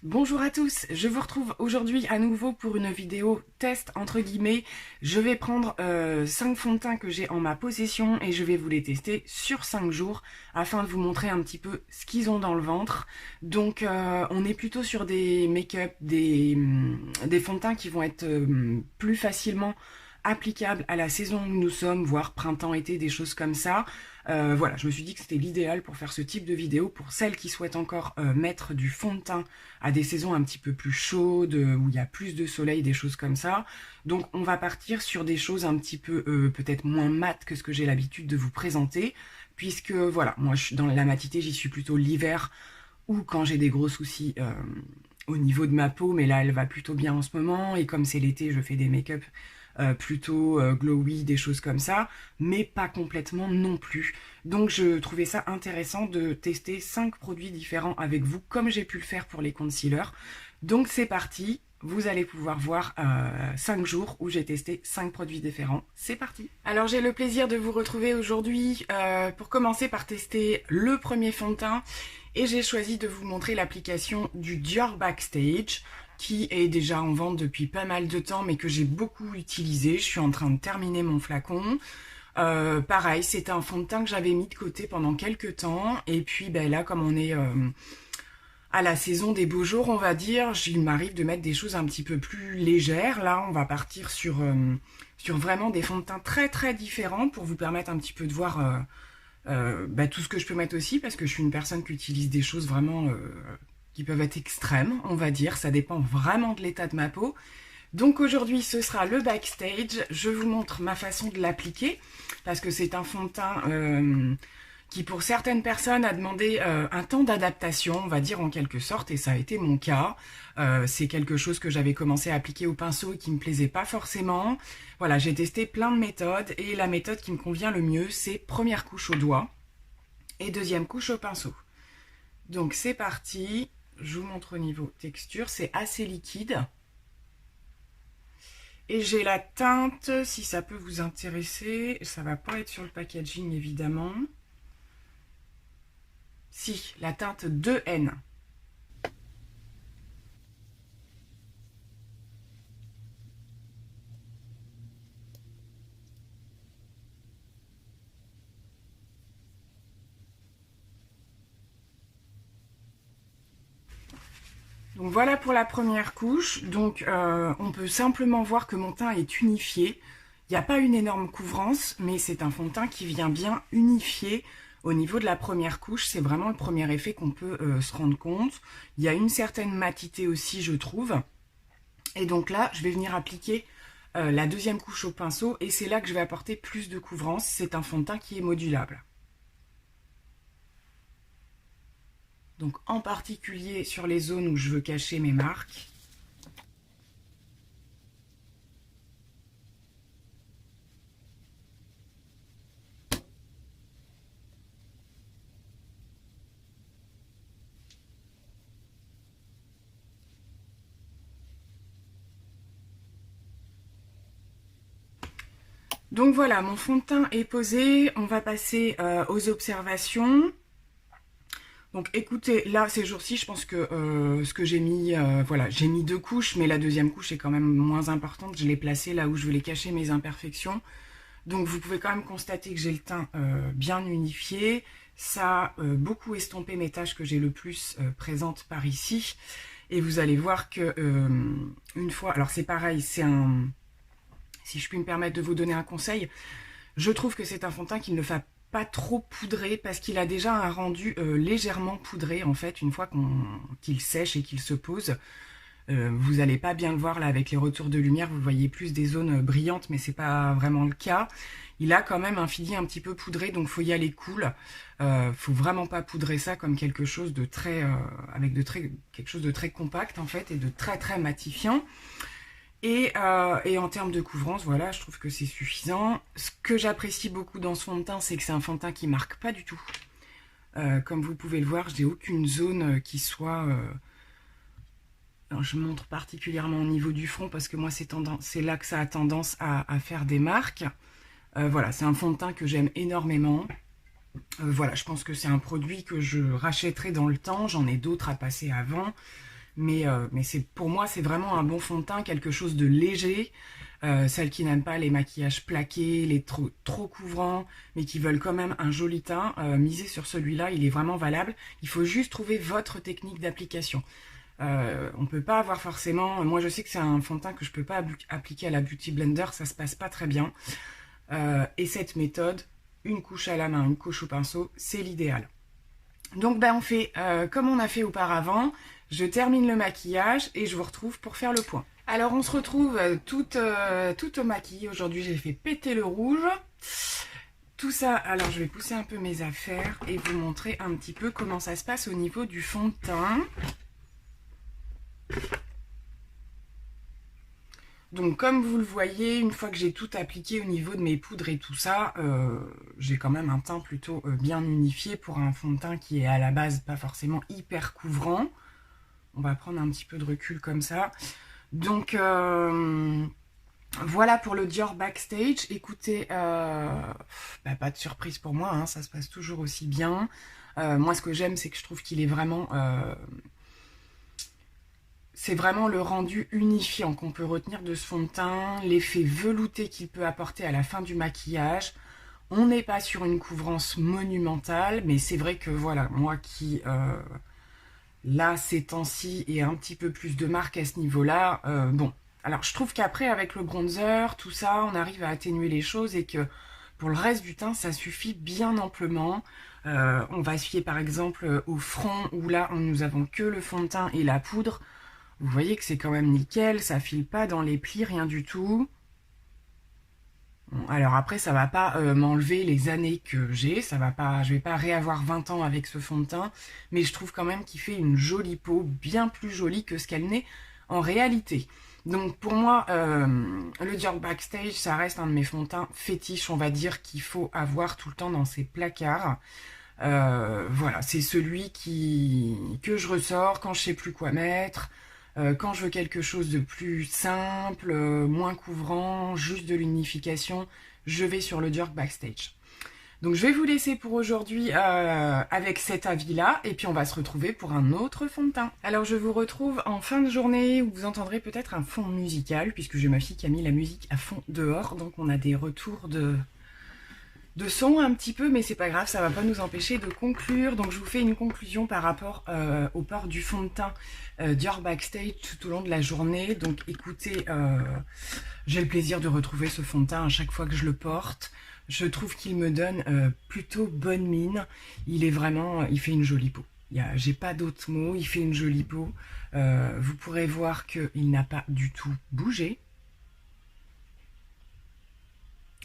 Bonjour à tous, je vous retrouve aujourd'hui à nouveau pour une vidéo test entre guillemets. Je vais prendre 5 fonds de teint que j'ai en ma possession et je vais vous les tester sur 5 jours afin de vous montrer un petit peu ce qu'ils ont dans le ventre. Donc on est plutôt sur des make-up, des fonds de teint qui vont être plus facilement applicables à la saison où nous sommes, voire printemps-été, des choses comme ça. Voilà, je me suis dit que c'était l'idéal pour faire ce type de vidéo pour celles qui souhaitent encore mettre du fond de teint à des saisons un petit peu plus chaudes, où il y a plus de soleil, des choses comme ça. Donc on va partir sur des choses un petit peu peut-être moins mates que ce que j'ai l'habitude de vous présenter, puisque voilà, moi dans la matité j'y suis plutôt l'hiver ou quand j'ai des gros soucis au niveau de ma peau, mais là elle va plutôt bien en ce moment, et comme c'est l'été je fais des make-up plutôt glowy, des choses comme ça, mais pas complètement non plus. Donc je trouvais ça intéressant de tester 5 produits différents avec vous, comme j'ai pu le faire pour les concealers. Donc c'est parti, vous allez pouvoir voir 5 jours où j'ai testé 5 produits différents. C'est parti. Alors j'ai le plaisir de vous retrouver aujourd'hui pour commencer par tester le premier fond de teint, et j'ai choisi de vous montrer l'application du Dior Backstage, qui est déjà en vente depuis pas mal de temps, mais que j'ai beaucoup utilisé. Je suis en train de terminer mon flacon. Pareil, c'est un fond de teint que j'avais mis de côté pendant quelques temps. Et puis ben là, comme on est à la saison des beaux jours, on va dire, il m'arrive de mettre des choses un petit peu plus légères. Là, on va partir sur vraiment des fonds de teint très très différents pour vous permettre un petit peu de voir tout ce que je peux mettre aussi, parce que je suis une personne qui utilise des choses vraiment qui peuvent être extrêmes, on va dire, ça dépend vraiment de l'état de ma peau. Donc aujourd'hui ce sera le Backstage, je vous montre ma façon de l'appliquer, parce que c'est un fond de teint qui pour certaines personnes a demandé un temps d'adaptation, on va dire en quelque sorte, et ça a été mon cas. C'est quelque chose que j'avais commencé à appliquer au pinceau et qui me plaisait pas forcément. Voilà, j'ai testé plein de méthodes, et la méthode qui me convient le mieux, c'est première couche au doigt et deuxième couche au pinceau. Donc c'est parti. Je vous montre au niveau texture, c'est assez liquide. Et j'ai la teinte, si ça peut vous intéresser, ça va pas être sur le packaging évidemment. Si, la teinte 2N. Donc voilà pour la première couche. Donc on peut simplement voir que mon teint est unifié. Il n'y a pas une énorme couvrance, mais c'est un fond de teint qui vient bien unifier au niveau de la première couche. C'est vraiment le premier effet qu'on peut se rendre compte. Il y a une certaine matité aussi, je trouve. Et donc là, je vais venir appliquer la deuxième couche au pinceau, et c'est là que je vais apporter plus de couvrance. C'est un fond de teint qui est modulable. Donc en particulier sur les zones où je veux cacher mes marques. Donc voilà, mon fond de teint est posé. On va passer aux observations. Donc écoutez, là ces jours-ci, je pense que ce que j'ai mis, voilà, j'ai mis 2 couches, mais la deuxième couche est quand même moins importante. Je l'ai placée là où je voulais cacher mes imperfections. Donc vous pouvez quand même constater que j'ai le teint bien unifié. Ça a beaucoup estompé mes taches que j'ai le plus présentes par ici. Et vous allez voir que une fois, alors c'est pareil, c'est un, si je puis me permettre de vous donner un conseil, je trouve que c'est un fond de teint qu'il ne faut pas trop poudré, parce qu'il a déjà un rendu légèrement poudré en fait une fois qu'il sèche et qu'il se pose. Vous n'allez pas bien le voir là avec les retours de lumière, vous voyez plus des zones brillantes, mais c'est pas vraiment le cas. Il a quand même un fini un petit peu poudré, donc faut y aller cool. Faut vraiment pas poudrer ça comme quelque chose de très quelque chose de très compact en fait, et de très très matifiant. Et en termes de couvrance, voilà, je trouve que c'est suffisant. Ce que j'apprécie beaucoup dans ce fond de teint, c'est que c'est un fond de teint qui marque pas du tout. Comme vous pouvez le voir, j'ai aucune zone qui soit... Alors je montre particulièrement au niveau du front, parce que moi c'est là que ça a tendance à faire des marques. Voilà, c'est un fond de teint que j'aime énormément. Voilà, je pense que c'est un produit que je rachèterai dans le temps. J'en ai d'autres à passer avant. Mais pour moi, c'est vraiment un bon fond de teint, quelque chose de léger. Celles qui n'aiment pas les maquillages plaqués, les trop couvrants, mais qui veulent quand même un joli teint, misez sur celui-là, il est vraiment valable. Il faut juste trouver votre technique d'application. On peut pas avoir forcément... Moi, je sais que c'est un fond de teint que je peux pas appliquer à la Beauty Blender, ça se passe pas très bien. Et cette méthode, une couche à la main, une couche au pinceau, c'est l'idéal. Donc ben, on fait comme on a fait auparavant, je termine le maquillage et je vous retrouve pour faire le point. Alors on se retrouve toute au maquillage. Aujourd'hui j'ai fait péter le rouge. Tout ça, alors je vais pousser un peu mes affaires et vous montrer un petit peu comment ça se passe au niveau du fond de teint. Donc comme vous le voyez, une fois que j'ai tout appliqué au niveau de mes poudres et tout ça, j'ai quand même un teint plutôt bien unifié pour un fond de teint qui est à la base pas forcément hyper couvrant. On va prendre un petit peu de recul comme ça. Donc voilà pour le Dior Backstage. Écoutez, pas de surprise pour moi, hein, ça se passe toujours aussi bien. Moi ce que j'aime c'est que je trouve qu'il est vraiment... c'est vraiment le rendu unifiant qu'on peut retenir de ce fond de teint, l'effet velouté qu'il peut apporter à la fin du maquillage. On n'est pas sur une couvrance monumentale, mais c'est vrai que voilà, moi qui, là, ces temps-ci, ai un petit peu plus de marque à ce niveau-là, bon. Alors, je trouve qu'après, avec le bronzer, tout ça, on arrive à atténuer les choses et que pour le reste du teint, ça suffit bien amplement. On va se fier par exemple au front où là, nous avons que le fond de teint et la poudre. Vous voyez que c'est quand même nickel, ça file pas dans les plis, rien du tout. Bon, alors après, ça va pas m'enlever les années que j'ai, ça va pas, je vais pas réavoir 20 ans avec ce fond de teint, mais je trouve quand même qu'il fait une jolie peau, bien plus jolie que ce qu'elle n'est en réalité. Donc pour moi, le Dior Backstage, ça reste un de mes fonds de teint fétiches, on va dire, qu'il faut avoir tout le temps dans ses placards. Voilà, c'est celui que je ressors quand je sais plus quoi mettre. Quand je veux quelque chose de plus simple, moins couvrant, juste de l'unification, je vais sur le Dior Backstage. Donc je vais vous laisser pour aujourd'hui avec cet avis-là, et puis on va se retrouver pour un autre fond de teint. Alors je vous retrouve en fin de journée, où vous entendrez peut-être un fond musical, puisque j'ai ma fille qui a mis la musique à fond dehors, donc on a des retours de son un petit peu, mais c'est pas grave, ça va pas nous empêcher de conclure. Donc je vous fais une conclusion par rapport au port du fond de teint Dior Backstage tout au long de la journée. Donc écoutez, j'ai le plaisir de retrouver ce fond de teint à chaque fois que je le porte. Je trouve qu'il me donne plutôt bonne mine. Il est vraiment, il fait une jolie peau. J'ai pas d'autres mots, il fait une jolie peau. Vous pourrez voir qu'il n'a pas du tout bougé.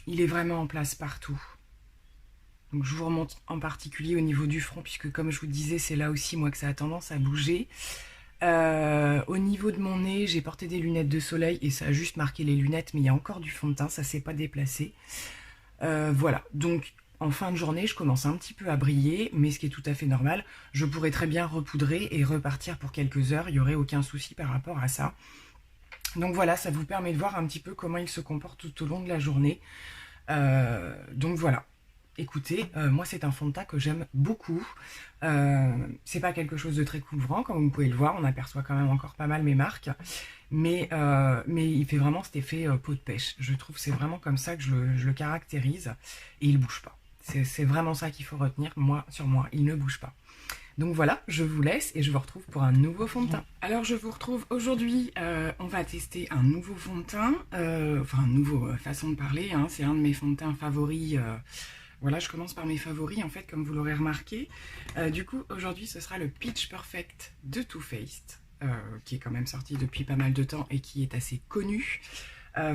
Il est vraiment en place partout. Donc je vous remonte en particulier au niveau du front, puisque comme je vous disais, c'est là aussi moi que ça a tendance à bouger. Au niveau de mon nez, j'ai porté des lunettes de soleil et ça a juste marqué les lunettes, mais il y a encore du fond de teint, ça s'est pas déplacé. Voilà, donc en fin de journée, je commence un petit peu à briller, mais ce qui est tout à fait normal. Je pourrais très bien repoudrer et repartir pour quelques heures, il n'y aurait aucun souci par rapport à ça. Donc voilà, ça vous permet de voir un petit peu comment il se comporte tout au long de la journée. Donc voilà. Écoutez, moi c'est un fond de teint que j'aime beaucoup. C'est pas quelque chose de très couvrant, comme vous pouvez le voir, on aperçoit quand même encore pas mal mes marques. Mais il fait vraiment cet effet peau de pêche. Je trouve que c'est vraiment comme ça que je le caractérise. Et il bouge pas. C'est vraiment ça qu'il faut retenir, sur moi, il ne bouge pas. Donc voilà, je vous laisse et je vous retrouve pour un nouveau fond de teint. Alors je vous retrouve aujourd'hui, on va tester un nouveau fond de teint, enfin une nouvelle façon de parler, hein, c'est un de mes fonds de teint favoris. Voilà, je commence par mes favoris en fait, comme vous l'aurez remarqué. Du coup, aujourd'hui ce sera le Pitch Perfect de Too Faced, qui est quand même sorti depuis pas mal de temps et qui est assez connu.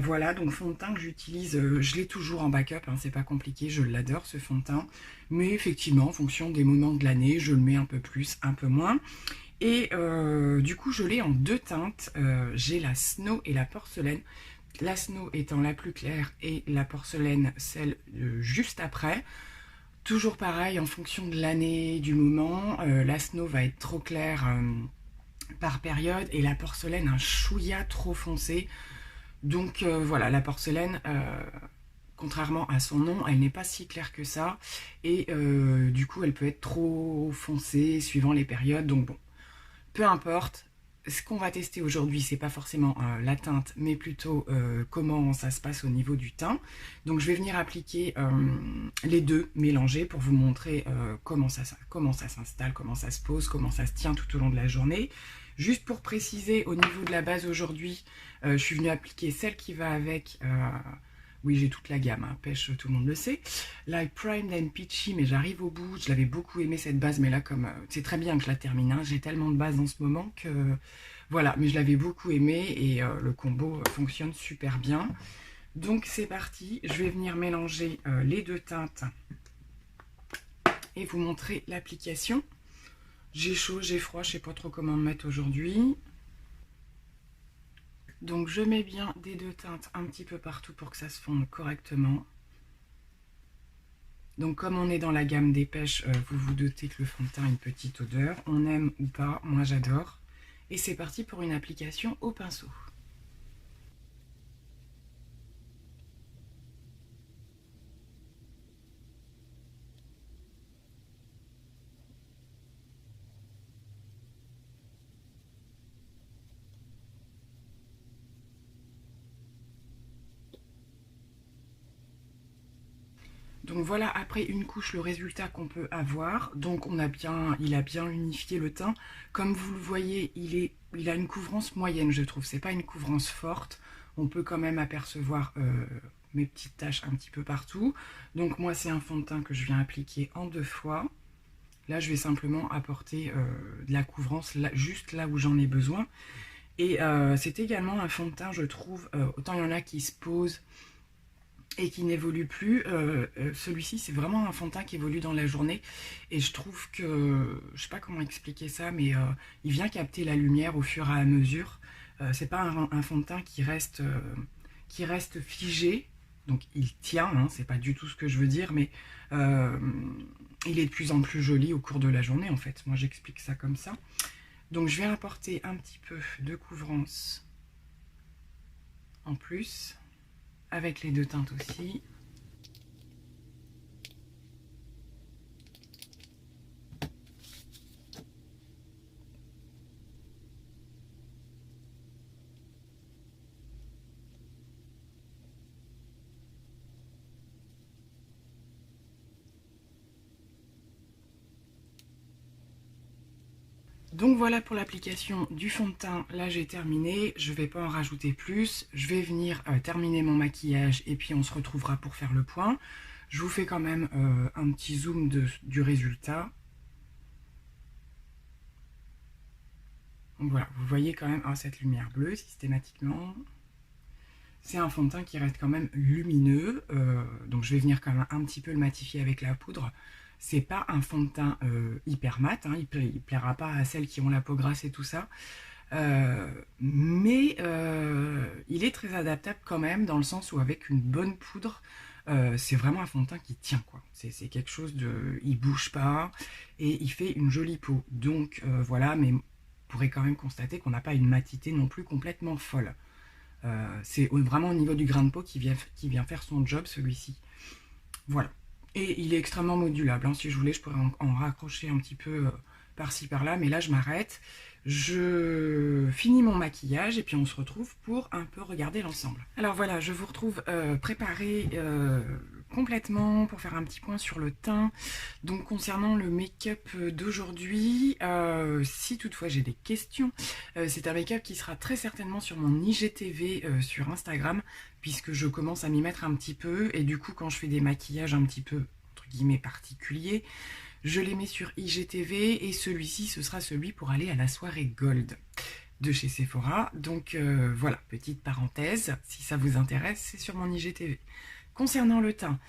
Voilà, donc fond de teint que j'utilise, je l'ai toujours en backup, hein, c'est pas compliqué, je l'adore ce fond de teint. Mais effectivement, en fonction des moments de l'année, je le mets un peu plus, un peu moins. Et du coup, je l'ai en deux teintes, j'ai la Snow et la Porcelaine. La Snow étant la plus claire et la Porcelaine celle juste après. Toujours pareil, en fonction de l'année, du moment, la Snow va être trop claire par période et la Porcelaine un chouïa trop foncé. Donc voilà, la Porcelaine, Contrairement à son nom, elle n'est pas si claire que ça. Et du coup, elle peut être trop foncée suivant les périodes. Donc bon, peu importe. Ce qu'on va tester aujourd'hui, c'est pas forcément la teinte, mais plutôt comment ça se passe au niveau du teint. Donc je vais venir appliquer les deux mélangés pour vous montrer comment ça s'installe, comment ça se pose, comment ça se tient tout au long de la journée. Juste pour préciser, au niveau de la base aujourd'hui, je suis venue appliquer celle qui va avec... oui, j'ai toute la gamme, hein, pêche, tout le monde le sait. La Primed and Peachy, mais j'arrive au bout. Je l'avais beaucoup aimé cette base, mais là, comme c'est très bien que je la termine. Hein, j'ai tellement de bases en ce moment que... voilà, mais je l'avais beaucoup aimé et le combo fonctionne super bien. Donc c'est parti, je vais venir mélanger les deux teintes et vous montrer l'application. J'ai chaud, j'ai froid, je sais pas trop comment me mettre aujourd'hui. Donc je mets bien des deux teintes un petit peu partout pour que ça se fonde correctement. Donc comme on est dans la gamme des pêches, vous vous doutez que le fond de teint a une petite odeur. On aime ou pas, moi j'adore. Et c'est parti pour une application au pinceau. Donc voilà, après une couche, le résultat qu'on peut avoir. Donc il a bien unifié le teint. Comme vous le voyez, il a une couvrance moyenne, je trouve. C'est pas une couvrance forte. On peut quand même apercevoir mes petites taches un petit peu partout. Donc moi, c'est un fond de teint que je viens appliquer en 2 fois. Là, je vais simplement apporter de la couvrance juste là où j'en ai besoin. Et c'est également un fond de teint, je trouve, autant il y en a qui se posent et qui n'évolue plus. Celui-ci, c'est vraiment un fond de teint qui évolue dans la journée. Et je trouve que, je sais pas comment expliquer ça, mais il vient capter la lumière au fur et à mesure. C'est pas un fond de teint qui reste figé. Donc il tient, hein, c'est pas du tout ce que je veux dire, mais il est de plus en plus joli au cours de la journée en fait. Moi j'explique ça comme ça. Donc je vais apporter un petit peu de couvrance en plus, avec les deux teintes aussi. Donc voilà pour l'application du fond de teint, là j'ai terminé, je ne vais pas en rajouter plus, je vais venir terminer mon maquillage et puis on se retrouvera pour faire le point. Je vous fais quand même un petit zoom du résultat. Donc voilà, vous voyez quand même cette lumière bleue systématiquement. C'est un fond de teint qui reste quand même lumineux, donc je vais venir quand même un petit peu le matifier avec la poudre. C'est pas un fond de teint hyper mat, hein, il plaira pas à celles qui ont la peau grasse et tout ça. Mais il est très adaptable quand même, dans le sens où avec une bonne poudre, c'est vraiment un fond de teint qui tient, quoi. C'est quelque chose de... il bouge pas et il fait une jolie peau. Donc voilà, mais vous pourrez quand même constater qu'on n'a pas une matité non plus complètement folle. C'est vraiment au niveau du grain de peau qui vient faire son job, celui-ci. Voilà. Et il est extrêmement modulable, hein. Si je voulais, je pourrais en raccrocher un petit peu par-ci par-là, mais là je m'arrête. Je finis mon maquillage et puis on se retrouve pour un peu regarder l'ensemble. Alors voilà, je vous retrouve préparée complètement pour faire un petit point sur le teint. Donc concernant le make-up d'aujourd'hui, si toutefois j'ai des questions, c'est un make-up qui sera très certainement sur mon IGTV sur Instagram, puisque je commence à m'y mettre un petit peu, et du coup quand je fais des maquillages un petit peu entre guillemets particuliers, je les mets sur IGTV, et celui-ci ce sera celui pour aller à la soirée Gold de chez Sephora. Donc voilà, petite parenthèse, si ça vous intéresse, c'est sur mon IGTV. Concernant le teint,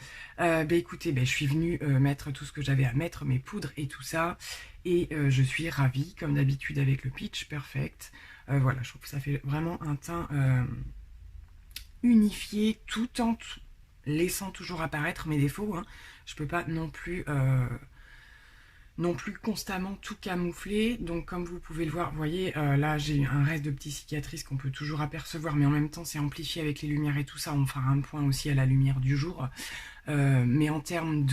écoutez, je suis venue mettre tout ce que j'avais à mettre, mes poudres et tout ça, et je suis ravie, comme d'habitude avec le Peach Perfect. Voilà, je trouve que ça fait vraiment un teint unifié, tout en laissant toujours apparaître mes défauts, hein. Je peux pas non plus non plus constamment tout camouflé. Donc comme vous pouvez le voir, vous voyez, là j'ai un reste de petites cicatrices qu'on peut toujours apercevoir, mais en même temps c'est amplifié avec les lumières et tout ça. On fera un point aussi à la lumière du jour. Mais en termes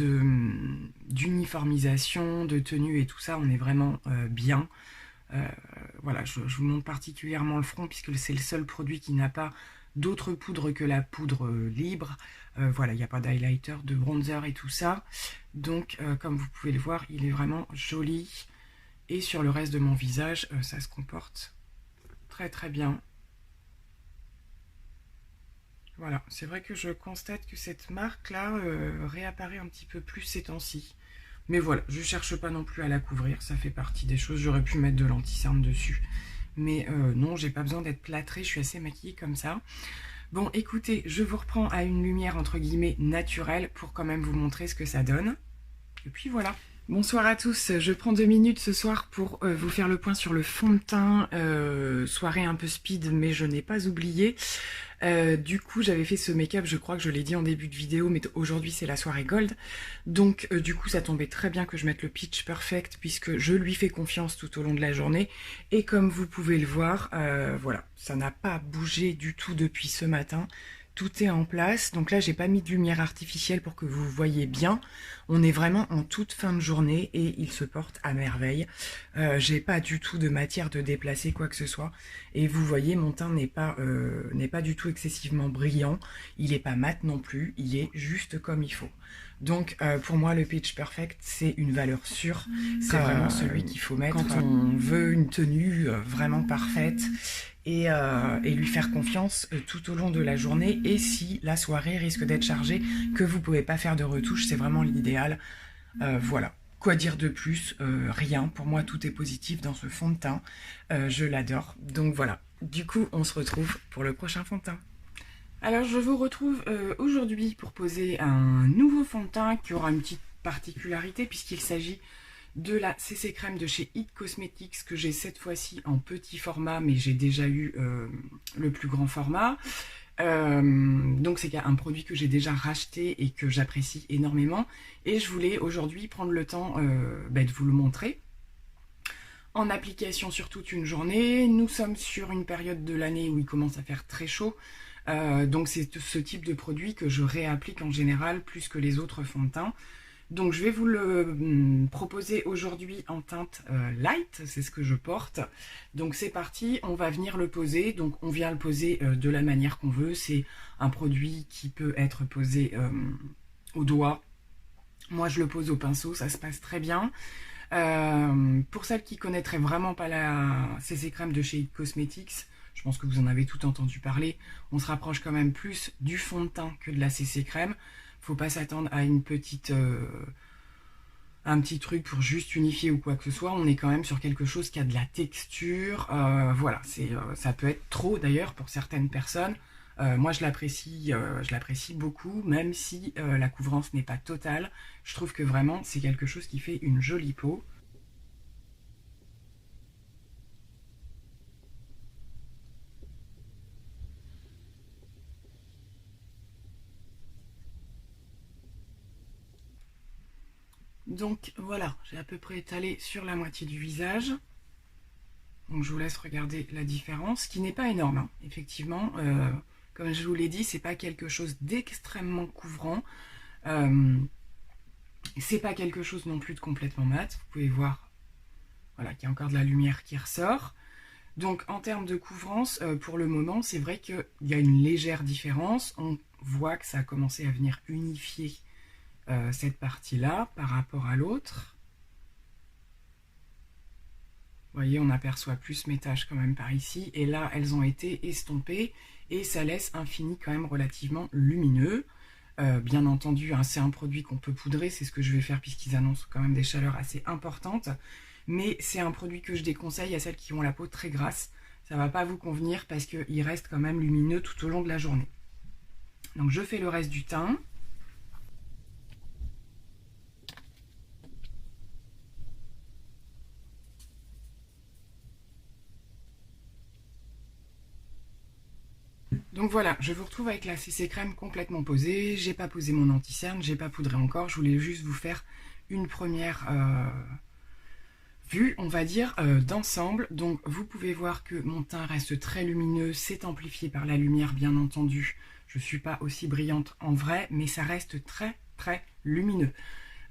d'uniformisation, de tenue et tout ça, on est vraiment bien. Voilà, je vous montre particulièrement le front puisque c'est le seul produit qui n'a pas d'autre poudre que la poudre libre. Voilà, il n'y a pas d'highlighter, de bronzer et tout ça. Donc, comme vous pouvez le voir, il est vraiment joli. Et sur le reste de mon visage, ça se comporte très très bien. Voilà, c'est vrai que je constate que cette marque-là réapparaît un petit peu plus ces temps-ci. Mais voilà, je cherche pas non plus à la couvrir, ça fait partie des choses. J'aurais pu mettre de l'anti-cerne dessus. Mais non, j'ai pas besoin d'être plâtrée, je suis assez maquillée comme ça. Bon, écoutez, je vous reprends à une lumière entre guillemets naturelle pour quand même vous montrer ce que ça donne. Et puis voilà. Bonsoir à tous, je prends 2 minutes ce soir pour vous faire le point sur le fond de teint, soirée un peu speed mais je n'ai pas oublié. Du coup j'avais fait ce make-up, je crois que je l'ai dit en début de vidéo, mais aujourd'hui c'est la soirée gold. Donc du coup ça tombait très bien que je mette le Pitch Perfect puisque je lui fais confiance tout au long de la journée. Et comme vous pouvez le voir, voilà, ça n'a pas bougé du tout depuis ce matin. Tout est en place, donc là j'ai pas mis de lumière artificielle pour que vous voyez bien. On est vraiment en toute fin de journée et il se porte à merveille. J'ai pas du tout de matière de déplacer quoi que ce soit. Et vous voyez, mon teint n'est pas du tout excessivement brillant. Il est pas mat non plus, il est juste comme il faut. Donc pour moi le Pitch Perfect c'est une valeur sûre, c'est vraiment celui qu'il faut mettre quand on veut une tenue vraiment parfaite. Et lui faire confiance tout au long de la journée. Et si la soirée risque d'être chargée, que vous pouvez pas faire de retouches, c'est vraiment l'idéal. Voilà. Quoi dire de plus? Rien. Pour moi, tout est positif dans ce fond de teint. Je l'adore. Donc voilà. Du coup, on se retrouve pour le prochain fond de teint. Alors, je vous retrouve aujourd'hui pour poser un nouveau fond de teint qui aura une petite particularité puisqu'il s'agit de la CC Crème de chez It Cosmetics que j'ai cette fois-ci en petit format, mais j'ai déjà eu le plus grand format. Donc c'est un produit que j'ai déjà racheté et que j'apprécie énormément. Et je voulais aujourd'hui prendre le temps de vous le montrer. En application sur toute une journée. Nous sommes sur une période de l'année où il commence à faire très chaud. Donc c'est ce type de produit que je réapplique en général plus que les autres fonds de teint. Donc je vais vous le proposer aujourd'hui en teinte light, c'est ce que je porte. Donc c'est parti, on va venir le poser. Donc on vient le poser de la manière qu'on veut. C'est un produit qui peut être posé au doigt. Moi je le pose au pinceau, ça se passe très bien. Pour celles qui connaîtraient vraiment pas la CC Crème de chez It Cosmetics, je pense que vous en avez tout entendu parler, on se rapproche quand même plus du fond de teint que de la CC Crème. Faut pas s'attendre à une petite un petit truc pour juste unifier ou quoi que ce soit. On est quand même sur quelque chose qui a de la texture. Voilà, ça peut être trop d'ailleurs pour certaines personnes. Moi je l'apprécie beaucoup, même si la couvrance n'est pas totale. Je trouve que vraiment c'est quelque chose qui fait une jolie peau. Donc voilà, j'ai à peu près étalé sur la moitié du visage. Donc je vous laisse regarder la différence, qui n'est pas énorme, hein. Effectivement, comme je vous l'ai dit, c'est pas quelque chose d'extrêmement couvrant. C'est pas quelque chose non plus de complètement mat. Vous pouvez voir, voilà, qu'il y a encore de la lumière qui ressort. Donc en termes de couvrance, pour le moment, c'est vrai qu'il y a une légère différence. On voit que ça a commencé à venir unifier cette partie-là par rapport à l'autre. Vous voyez, on aperçoit plus mes taches quand même par ici. Et là, elles ont été estompées et ça laisse un fini quand même relativement lumineux. Bien entendu, hein, c'est un produit qu'on peut poudrer, c'est ce que je vais faire puisqu'ils annoncent quand même des chaleurs assez importantes. Mais c'est un produit que je déconseille à celles qui ont la peau très grasse. Ça ne va pas vous convenir parce qu'il reste quand même lumineux tout au long de la journée. Donc je fais le reste du teint. Donc voilà, je vous retrouve avec la CC Crème complètement posée. J'ai pas posé mon anti-cerne, j'ai pas poudré encore. Je voulais juste vous faire une première vue, on va dire, d'ensemble. Donc vous pouvez voir que mon teint reste très lumineux, c'est amplifié par la lumière bien entendu. Je ne suis pas aussi brillante en vrai, mais ça reste très très lumineux.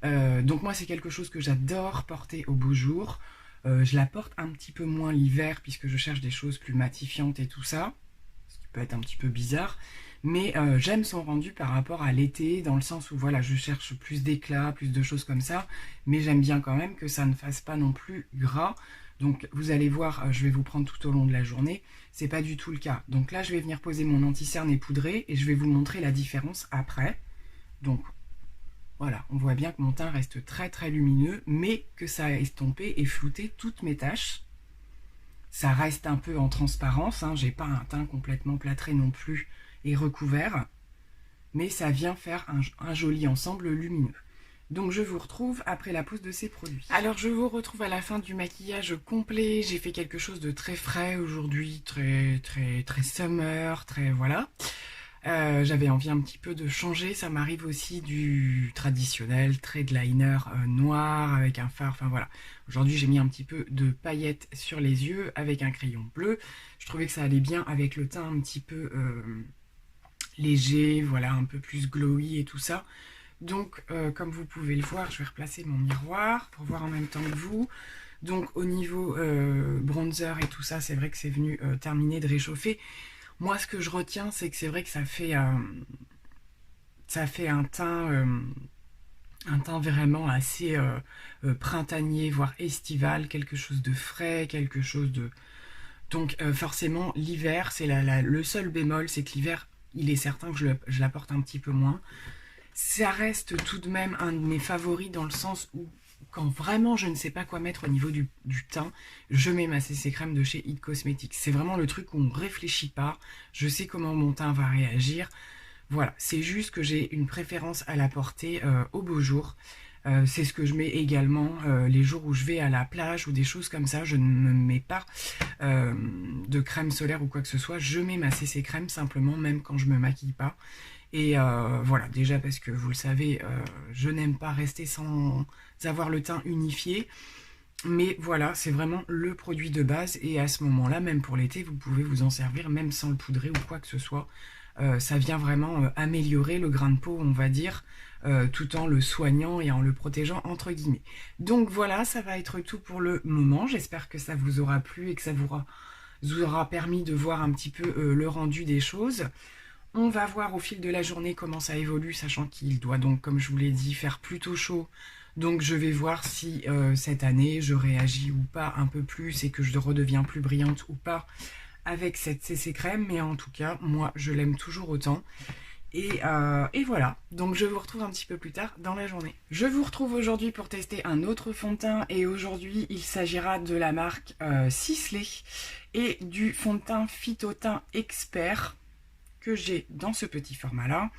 Donc moi c'est quelque chose que j'adore porter au beau jour. Je la porte un petit peu moins l'hiver puisque je cherche des choses plus matifiantes et tout ça, ce qui peut être un petit peu bizarre. Mais j'aime son rendu par rapport à l'été, dans le sens où voilà, je cherche plus d'éclat, plus de choses comme ça, mais j'aime bien quand même que ça ne fasse pas non plus gras. Donc vous allez voir, je vais vous prendre tout au long de la journée, c'est pas du tout le cas. Donc là je vais venir poser mon anti-cerne et poudré et je vais vous montrer la différence après. Donc voilà, on voit bien que mon teint reste très très lumineux, mais que ça a estompé et flouté toutes mes taches. Ça reste un peu en transparence, hein, j'ai pas un teint complètement plâtré non plus et recouvert, mais ça vient faire un joli ensemble lumineux. Donc je vous retrouve après la pose de ces produits. Alors je vous retrouve à la fin du maquillage complet. J'ai fait quelque chose de très frais aujourd'hui, très très très summer, très voilà. J'avais envie un petit peu de changer. Ça m'arrive aussi du traditionnel trait de liner noir avec un fard. Enfin voilà. Aujourd'hui j'ai mis un petit peu de paillettes sur les yeux avec un crayon bleu. Je trouvais que ça allait bien avec le teint un petit peu léger, voilà, un peu plus glowy et tout ça. Donc comme vous pouvez le voir, je vais replacer mon miroir pour voir en même temps que vous. Donc au niveau bronzer et tout ça, c'est vrai que c'est venu terminer de réchauffer. Moi ce que je retiens, c'est que c'est vrai que ça fait un teint vraiment assez printanier, voire estival, quelque chose de frais, quelque chose de... Donc forcément l'hiver, c'est le seul bémol, c'est que l'hiver, il est certain que je la porte un petit peu moins. Ça reste tout de même un de mes favoris dans le sens où quand vraiment je ne sais pas quoi mettre au niveau du teint, je mets ma CC crème de chez It Cosmetics. C'est vraiment le truc où on ne réfléchit pas, je sais comment mon teint va réagir. Voilà, c'est juste que j'ai une préférence à la porter au beau jour. C'est ce que je mets également les jours où je vais à la plage ou des choses comme ça. Je ne me mets pas de crème solaire ou quoi que ce soit. Je mets ma CC crème simplement, même quand je me maquille pas. Et voilà, déjà parce que vous le savez, je n'aime pas rester sans avoir le teint unifié. Mais voilà, c'est vraiment le produit de base. Et à ce moment-là, même pour l'été, vous pouvez vous en servir même sans le poudrer ou quoi que ce soit. Ça vient vraiment améliorer le grain de peau, on va dire, tout en le soignant et en le protégeant entre guillemets. Donc voilà, ça va être tout pour le moment. J'espère que ça vous aura plu et que ça vous aura permis de voir un petit peu le rendu des choses. On va voir au fil de la journée comment ça évolue, sachant qu'il doit donc, comme je vous l'ai dit, faire plutôt chaud. Donc je vais voir si cette année je réagis ou pas un peu plus et que je redeviens plus brillante ou pas avec cette CC crème. Mais en tout cas, moi je l'aime toujours autant. Et voilà, donc je vous retrouve un petit peu plus tard dans la journée. Je vous retrouve aujourd'hui pour tester un autre fond de teint. Et aujourd'hui, il s'agira de la marque Sisley et du fond de teint Phytoteint Expert que j'ai dans ce petit format là.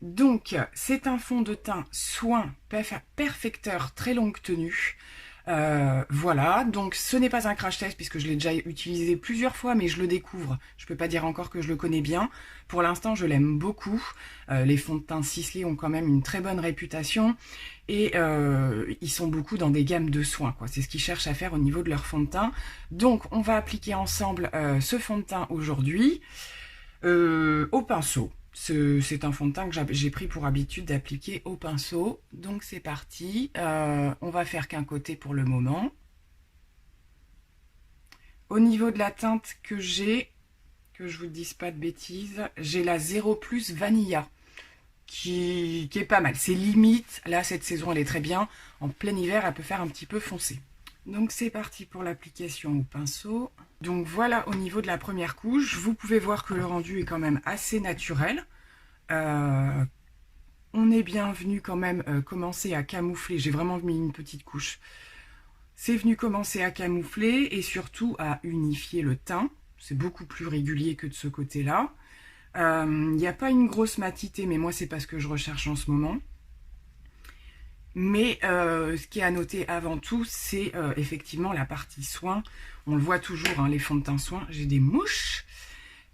Donc c'est un fond de teint soin perfecteur très longue tenue. Voilà, donc ce n'est pas un crash test puisque je l'ai déjà utilisé plusieurs fois, mais je le découvre. Je peux pas dire encore que je le connais bien. Pour l'instant, je l'aime beaucoup. Les fonds de teint Sisley ont quand même une très bonne réputation et ils sont beaucoup dans des gammes de soins, quoi. C'est ce qu'ils cherchent à faire au niveau de leur fond de teint. Donc on va appliquer ensemble ce fond de teint aujourd'hui. Au pinceau. C'est un fond de teint que j'ai pris pour habitude d'appliquer au pinceau. Donc c'est parti. On va faire qu'un côté pour le moment. Au niveau de la teinte que j'ai, que je vous dise pas de bêtises, j'ai la 0 Plus Vanilla. Qui est pas mal. C'est limite. Là, cette saison, elle est très bien. En plein hiver, elle peut faire un petit peu foncé. Donc c'est parti pour l'application au pinceau. Donc voilà au niveau de la première couche. Vous pouvez voir que le rendu est quand même assez naturel. On est bien venu quand même commencer à camoufler. J'ai vraiment mis une petite couche. C'est venu commencer à camoufler et surtout à unifier le teint. C'est beaucoup plus régulier que de ce côté-là. Il n'y a pas une grosse matité, mais moi c'est pas ce que je recherche en ce moment. Mais ce qui est à noter avant tout, c'est effectivement la partie soin. On le voit toujours, hein, les fonds de teint soin. J'ai des mouches.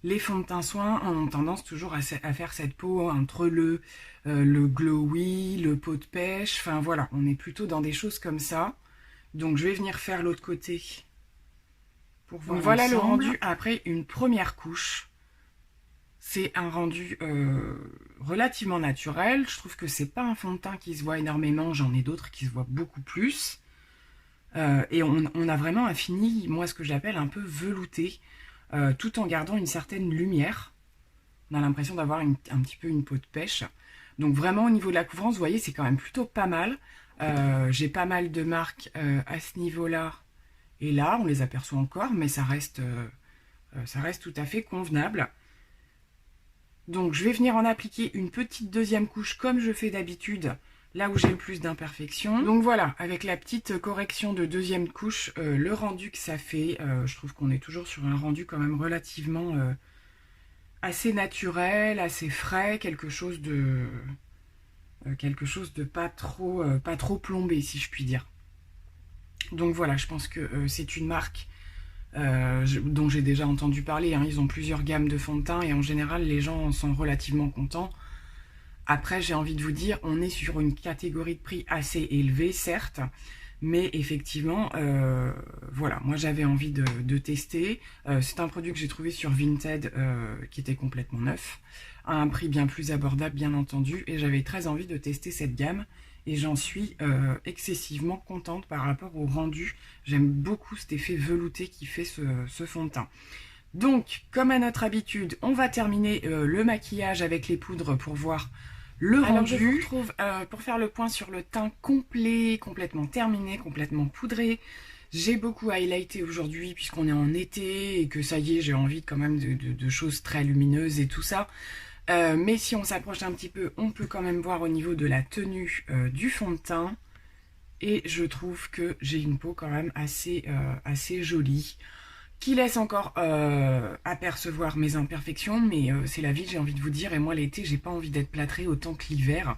Les fonds de teint soin ont tendance toujours à faire cette peau entre le glowy, le peau de pêche. Enfin voilà, on est plutôt dans des choses comme ça. Donc je vais venir faire l'autre côté pour voir. Donc voilà le rendu après une première couche. C'est un rendu relativement naturel. Je trouve que c'est pas un fond de teint qui se voit énormément. J'en ai d'autres qui se voient beaucoup plus. Et on a vraiment un fini, moi ce que j'appelle un peu velouté, tout en gardant une certaine lumière. On a l'impression d'avoir un petit peu une peau de pêche. Donc vraiment au niveau de la couvrance, vous voyez, c'est quand même plutôt pas mal. J'ai pas mal de marques à ce niveau-là. Et là, on les aperçoit encore, mais ça reste tout à fait convenable. Donc je vais venir en appliquer une petite deuxième couche comme je fais d'habitude, là où j'ai le plus d'imperfections. Donc voilà, avec la petite correction de deuxième couche, le rendu que ça fait, je trouve qu'on est toujours sur un rendu quand même relativement assez naturel, assez frais, quelque chose de pas trop plombé, si je puis dire. Donc voilà, je pense que c'est une marque dont j'ai déjà entendu parler, hein. Ils ont plusieurs gammes de fond de teint et en général les gens en sont relativement contents. Après, j'ai envie de vous dire, on est sur une catégorie de prix assez élevée, certes, mais effectivement, voilà, moi j'avais envie de tester. C'est un produit que j'ai trouvé sur Vinted qui était complètement neuf, à un prix bien plus abordable, bien entendu, et j'avais très envie de tester cette gamme. Et j'en suis excessivement contente par rapport au rendu. J'aime beaucoup cet effet velouté qui fait ce fond de teint. Donc, comme à notre habitude, on va terminer le maquillage avec les poudres pour voir le rendu. Alors, je vous retrouve pour faire le point sur le teint complet, complètement terminé, complètement poudré. J'ai beaucoup highlighté aujourd'hui puisqu'on est en été et que ça y est, j'ai envie quand même de choses très lumineuses et tout ça. Mais si on s'approche un petit peu, on peut quand même voir au niveau de la tenue du fond de teint. Et je trouve que j'ai une peau quand même assez jolie, qui laisse encore apercevoir mes imperfections, mais c'est la vie, j'ai envie de vous dire. Et moi, l'été, j'ai pas envie d'être plâtrée autant que l'hiver.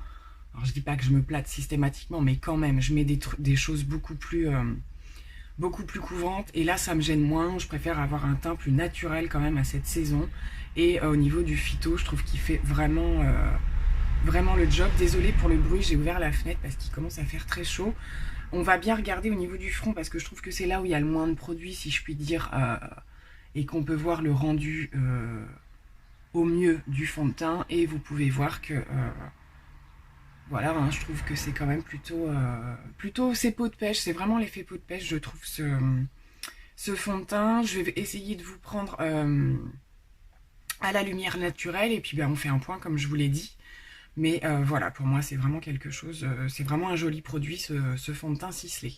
Alors, je dis pas que je me plâtre systématiquement, mais quand même, je mets des choses beaucoup plus couvrantes. Et là, ça me gêne moins. Je préfère avoir un teint plus naturel quand même à cette saison. Et au niveau du phyto, je trouve qu'il fait vraiment le job. Désolée pour le bruit, j'ai ouvert la fenêtre parce qu'il commence à faire très chaud. On va bien regarder au niveau du front parce que je trouve que c'est là où il y a le moins de produits, si je puis dire, et qu'on peut voir le rendu au mieux du fond de teint. Et vous pouvez voir que, voilà, hein, je trouve que c'est quand même plutôt ces peaux de pêche. C'est vraiment l'effet peau de pêche, je trouve, ce fond de teint. Je vais essayer de vous prendre à la lumière naturelle et puis ben, on fait un point comme je vous l'ai dit. Mais voilà, pour moi c'est vraiment quelque chose, c'est vraiment un joli produit ce fond de teint ciselé.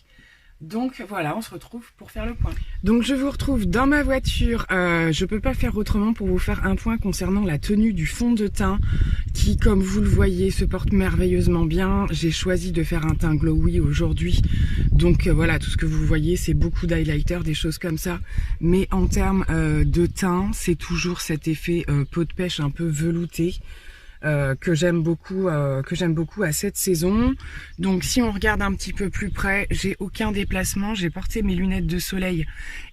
Donc voilà, on se retrouve pour faire le point. Donc je vous retrouve dans ma voiture, je peux pas faire autrement pour vous faire un point concernant la tenue du fond de teint qui, comme vous le voyez, se porte merveilleusement bien. J'ai choisi de faire un teint glowy aujourd'hui, donc voilà, tout ce que vous voyez c'est beaucoup d'highlighter, des choses comme ça. Mais en termes de teint, c'est toujours cet effet peau de pêche un peu velouté. Que j'aime beaucoup à cette saison. Donc si on regarde un petit peu plus près, j'ai aucun déplacement, j'ai porté mes lunettes de soleil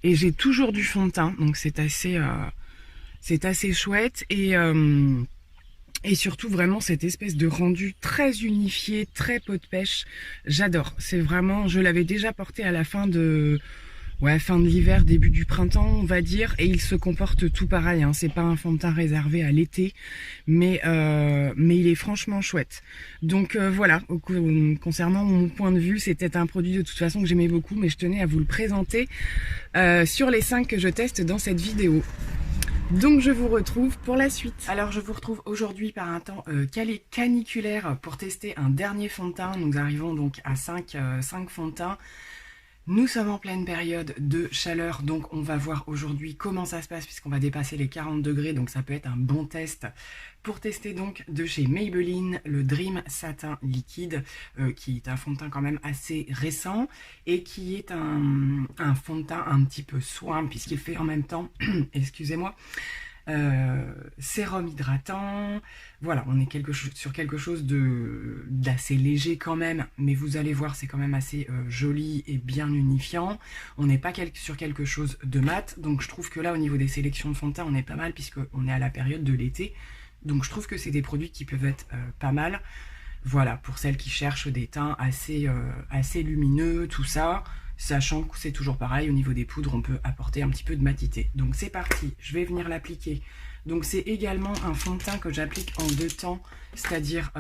et j'ai toujours du fond de teint, donc c'est assez chouette et surtout vraiment cette espèce de rendu très unifié, très peau de pêche, j'adore. C'est vraiment, je l'avais déjà porté à la fin de l'hiver, début du printemps, on va dire, et il se comporte tout pareil, hein. C'est pas un fond de teint réservé à l'été, mais il est franchement chouette. Donc voilà, concernant mon point de vue, c'était un produit de toute façon que j'aimais beaucoup, mais je tenais à vous le présenter sur les 5 que je teste dans cette vidéo. Donc je vous retrouve pour la suite. Alors je vous retrouve aujourd'hui par un temps caniculaire pour tester un dernier fond de teint. Nous arrivons donc à 5 fonds de teint. Nous sommes en pleine période de chaleur, donc on va voir aujourd'hui comment ça se passe puisqu'on va dépasser les 40 degrés, donc ça peut être un bon test pour tester donc de chez Maybelline le Dream Satin Liquide, qui est un fond de teint quand même assez récent et qui est un fond de teint un petit peu soin puisqu'il fait en même temps, excusez-moi, sérum hydratant. Voilà, on est sur quelque chose d'assez léger quand même, mais vous allez voir, c'est quand même assez joli et bien unifiant. On n'est pas sur quelque chose de mat, donc je trouve que là au niveau des sélections de fond de teint on est pas mal puisqu'on est à la période de l'été, donc je trouve que c'est des produits qui peuvent être pas mal. Voilà, pour celles qui cherchent des teints assez lumineux, tout ça, sachant que c'est toujours pareil, au niveau des poudres, on peut apporter un petit peu de matité. Donc c'est parti, je vais venir l'appliquer. Donc c'est également un fond de teint que j'applique en 2 temps, c'est-à-dire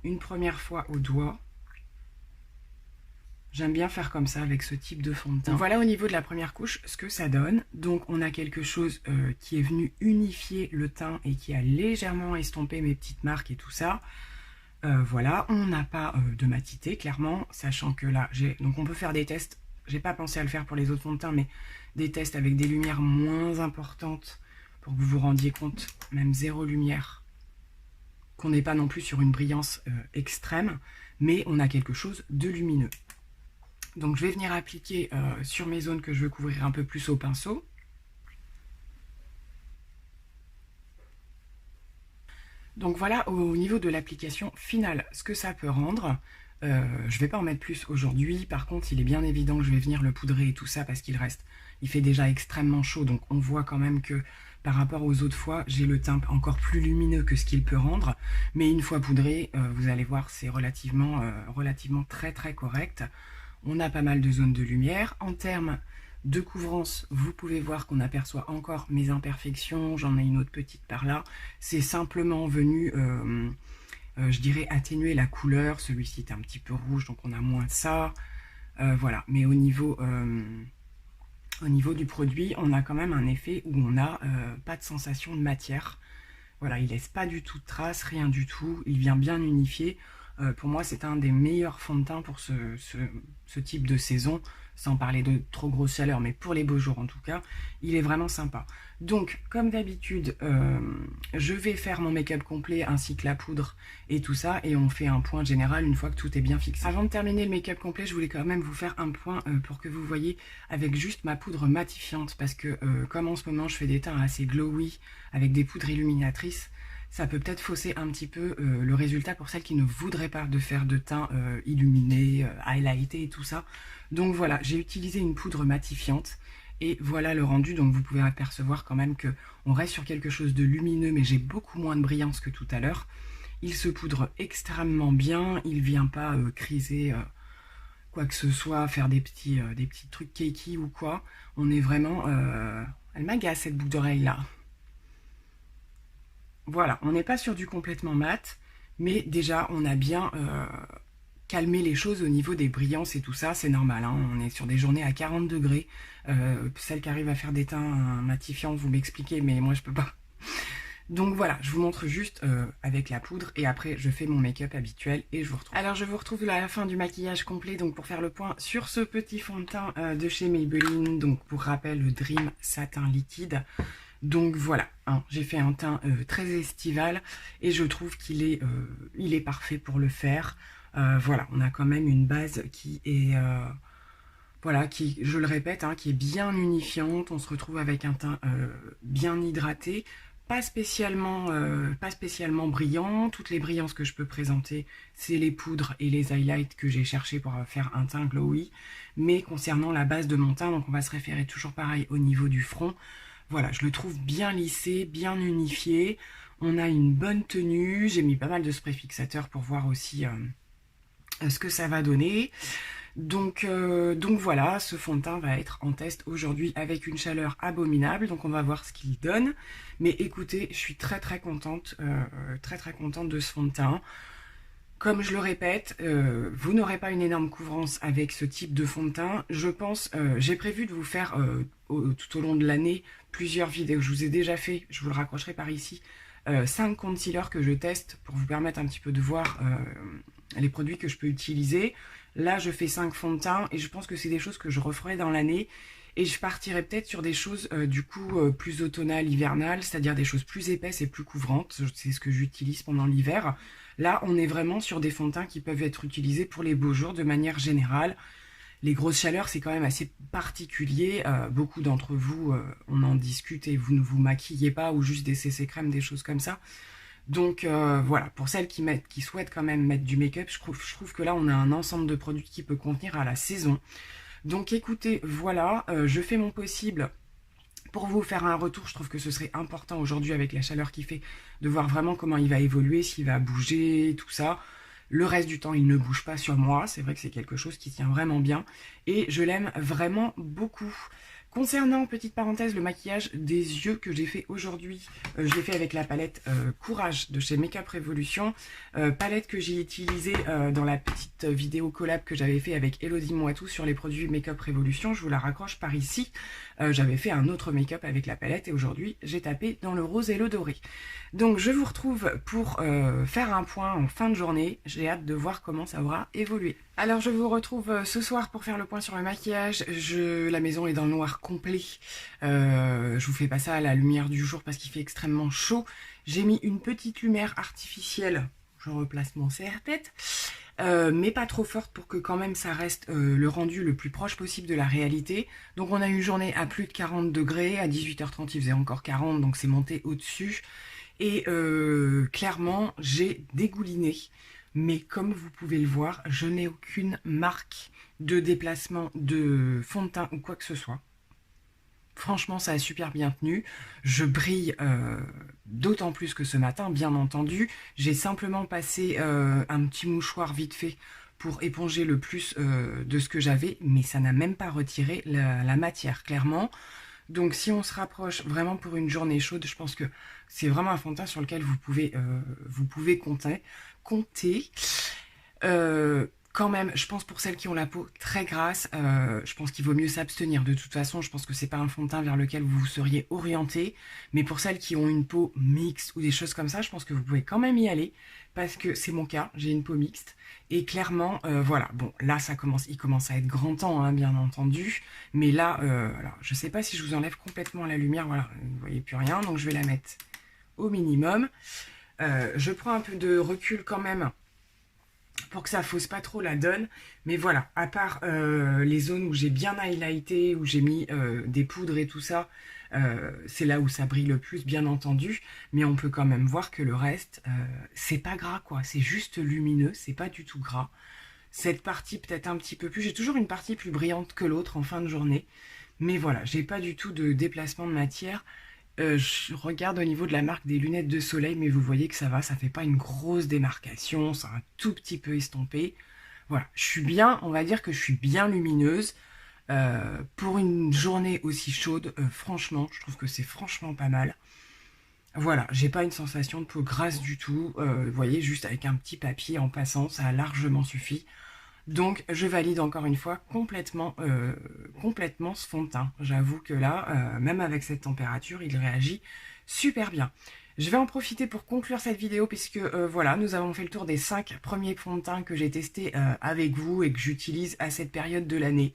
une première fois au doigt. J'aime bien faire comme ça avec ce type de fond de teint. Donc voilà au niveau de la première couche ce que ça donne. Donc on a quelque chose qui est venu unifier le teint et qui a légèrement estompé mes petites marques et tout ça. Voilà, on n'a pas de matité clairement, sachant que là, donc on peut faire des tests. J'ai pas pensé à le faire pour les autres fonds de teint, mais des tests avec des lumières moins importantes pour que vous vous rendiez compte, même 0 lumière, qu'on n'est pas non plus sur une brillance extrême, mais on a quelque chose de lumineux. Donc je vais venir appliquer sur mes zones que je veux couvrir un peu plus au pinceau. Donc voilà au niveau de l'application finale ce que ça peut rendre. Je ne vais pas en mettre plus aujourd'hui. Par contre, il est bien évident que je vais venir le poudrer et tout ça parce il fait déjà extrêmement chaud. Donc on voit quand même que par rapport aux autres fois, j'ai le teint encore plus lumineux que ce qu'il peut rendre. Mais une fois poudré, vous allez voir, c'est relativement très très correct. On a pas mal de zones de lumière. En termes de couvrance, vous pouvez voir qu'on aperçoit encore mes imperfections. J'en ai une autre petite par là. C'est simplement venu, je dirais, atténuer la couleur. Celui-ci est un petit peu rouge, donc on a moins de ça. Voilà, mais au niveau du produit, on a quand même un effet où on n'a pas de sensation de matière. Voilà, il laisse pas du tout de traces, rien du tout. Il vient bien unifier. Pour moi, c'est un des meilleurs fonds de teint pour ce type de saison, sans parler de trop grosse chaleur, mais pour les beaux jours en tout cas, il est vraiment sympa. Donc, comme d'habitude, je vais faire mon make-up complet ainsi que la poudre et tout ça, et on fait un point général une fois que tout est bien fixé. Avant de terminer le make-up complet, je voulais quand même vous faire un point pour que vous voyez avec juste ma poudre matifiante, parce que comme en ce moment je fais des teints assez glowy avec des poudres illuminatrices, ça peut peut-être fausser un petit peu le résultat pour celles qui ne voudraient pas de faire de teint illuminé, highlighté et tout ça. Donc voilà, j'ai utilisé une poudre matifiante et voilà le rendu. Donc vous pouvez apercevoir quand même que on reste sur quelque chose de lumineux, mais j'ai beaucoup moins de brillance que tout à l'heure. Il se poudre extrêmement bien, il vient pas criser quoi que ce soit, faire des petits trucs cakey ou quoi. On est vraiment... Elle m'agace cette boucle d'oreille là. Voilà, on n'est pas sur du complètement mat, mais déjà on a bien calmé les choses au niveau des brillances et tout ça, c'est normal, hein, on est sur des journées à 40 degrés, celles qui arrivent à faire des teints matifiants, vous m'expliquez, mais moi je peux pas. Donc voilà, je vous montre juste avec la poudre et après je fais mon make-up habituel et je vous retrouve. Alors je vous retrouve à la fin du maquillage complet, donc pour faire le point sur ce petit fond de teint de chez Maybelline, donc pour rappel le Dream Satin Liquide. Donc voilà, hein, j'ai fait un teint très estival et je trouve qu'il est, il est parfait pour le faire. Voilà, on a quand même une base qui est, voilà, qui, je le répète, hein, qui est bien unifiante. On se retrouve avec un teint bien hydraté, pas spécialement brillant. Toutes les brillances que je peux présenter, c'est les poudres et les highlights que j'ai cherché pour faire un teint glowy. Mais concernant la base de mon teint, donc on va se référer toujours pareil au niveau du front. Voilà, je le trouve bien lissé, bien unifié. On a une bonne tenue. J'ai mis pas mal de spray fixateur pour voir aussi ce que ça va donner. Donc voilà, ce fond de teint va être en test aujourd'hui avec une chaleur abominable. Donc on va voir ce qu'il donne. Mais écoutez, je suis très très contente de ce fond de teint. Comme je le répète, vous n'aurez pas une énorme couvrance avec ce type de fond de teint. Je pense, j'ai prévu de vous faire tout au long de l'année plusieurs vidéos. Je vous ai déjà fait, je vous le raccrocherai par ici, 5 concealers que je teste pour vous permettre un petit peu de voir les produits que je peux utiliser. Là, je fais 5 fonds de teint et je pense que c'est des choses que je referai dans l'année. Et je partirai peut-être sur des choses du coup plus automnales, hivernales, c'est-à-dire des choses plus épaisses et plus couvrantes. C'est ce que j'utilise pendant l'hiver. Là, on est vraiment sur des fonds de teint qui peuvent être utilisés pour les beaux jours de manière générale. Les grosses chaleurs, c'est quand même assez particulier. Beaucoup d'entre vous, on en discute et vous ne vous maquillez pas ou juste des CC crème, des choses comme ça. Donc voilà, pour celles qui souhaitent quand même mettre du make-up, je trouve que là, on a un ensemble de produits qui peut convenir à la saison. Donc écoutez, voilà, je fais mon possible pour vous faire un retour. Je trouve que ce serait important aujourd'hui avec la chaleur qu'il fait de voir vraiment comment il va évoluer, s'il va bouger, tout ça. Le reste du temps, il ne bouge pas sur moi. C'est vrai que c'est quelque chose qui tient vraiment bien. Et je l'aime vraiment beaucoup. Concernant, petite parenthèse, le maquillage des yeux que j'ai fait aujourd'hui, je l'ai fait avec la palette Courage de chez Makeup Revolution. Palette que j'ai utilisée dans la petite vidéo collab que j'avais fait avec Elodie Moitou sur les produits Makeup Revolution. Je vous la raccroche par ici. J'avais fait un autre make-up avec la palette et aujourd'hui j'ai tapé dans le rose et le doré. Donc je vous retrouve pour faire un point en fin de journée. J'ai hâte de voir comment ça aura évolué. Alors je vous retrouve ce soir pour faire le point sur le maquillage. La maison est dans le noir complet. Je vous fais pas ça à la lumière du jour parce qu'il fait extrêmement chaud. J'ai mis une petite lumière artificielle. Je replace mon serre-tête. Mais pas trop forte pour que quand même ça reste le rendu le plus proche possible de la réalité. Donc on a une journée à plus de 40 degrés, à 18h30 il faisait encore 40, donc c'est monté au-dessus. Et clairement j'ai dégouliné, mais comme vous pouvez le voir, je n'ai aucune marque de déplacement de fond de teint ou quoi que ce soit. Franchement, ça a super bien tenu. Je brille d'autant plus que ce matin, bien entendu. J'ai simplement passé un petit mouchoir vite fait pour éponger le plus de ce que j'avais, mais ça n'a même pas retiré la matière, clairement. Donc si on se rapproche vraiment pour une journée chaude, je pense que c'est vraiment un fond de teint sur lequel vous pouvez compter. Quand même, je pense pour celles qui ont la peau très grasse, je pense qu'il vaut mieux s'abstenir. De toute façon, je pense que c'est pas un fond de teint vers lequel vous vous seriez orienté. Mais pour celles qui ont une peau mixte ou des choses comme ça, je pense que vous pouvez quand même y aller. Parce que c'est mon cas, j'ai une peau mixte. Et clairement, voilà, bon, là, il commence à être grand temps, hein, bien entendu. Mais là, alors, je sais pas si je vous enlève complètement la lumière, voilà, vous ne voyez plus rien. Donc je vais la mettre au minimum. Je prends un peu de recul quand même pour que ça fausse pas trop la donne, mais voilà, à part les zones où j'ai bien highlighté, où j'ai mis des poudres et tout ça, c'est là où ça brille le plus, bien entendu, mais on peut quand même voir que le reste, c'est pas gras quoi, c'est juste lumineux, c'est pas du tout gras. Cette partie peut-être un petit peu plus, j'ai toujours une partie plus brillante que l'autre en fin de journée, mais voilà, j'ai pas du tout de déplacement de matière. Je regarde au niveau de la marque des lunettes de soleil, mais vous voyez que ça va, ça fait pas une grosse démarcation, c'est un tout petit peu estompé. Voilà, je suis bien, on va dire que je suis bien lumineuse. Pour une journée aussi chaude, franchement, je trouve que c'est franchement pas mal. Voilà, j'ai pas une sensation de peau grasse du tout. Vous voyez, juste avec un petit papier en passant, ça a largement suffi. Donc je valide encore une fois complètement ce fond de teint. J'avoue que là, même avec cette température, il réagit super bien. Je vais en profiter pour conclure cette vidéo puisque voilà, nous avons fait le tour des 5 premiers fonds de teint que j'ai testés avec vous et que j'utilise à cette période de l'année.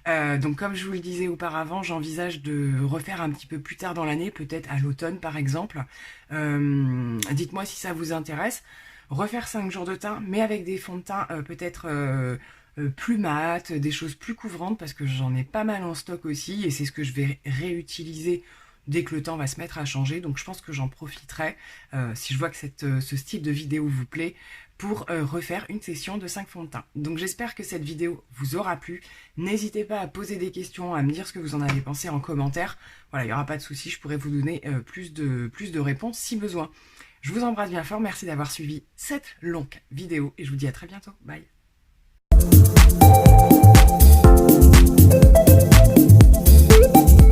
Donc comme je vous le disais auparavant, j'envisage de refaire un petit peu plus tard dans l'année, peut-être à l'automne par exemple. Dites-moi si ça vous intéresse. Refaire 5 jours de teint, mais avec des fonds de teint peut-être plus mat, des choses plus couvrantes, parce que j'en ai pas mal en stock aussi, et c'est ce que je vais réutiliser dès que le temps va se mettre à changer. Donc je pense que j'en profiterai, si je vois que ce style de vidéo vous plaît, pour refaire une session de 5 fonds de teint. Donc j'espère que cette vidéo vous aura plu. N'hésitez pas à poser des questions, à me dire ce que vous en avez pensé en commentaire. Voilà, il n'y aura pas de souci, je pourrai vous donner plus de réponses si besoin. Je vous embrasse bien fort, merci d'avoir suivi cette longue vidéo et je vous dis à très bientôt. Bye.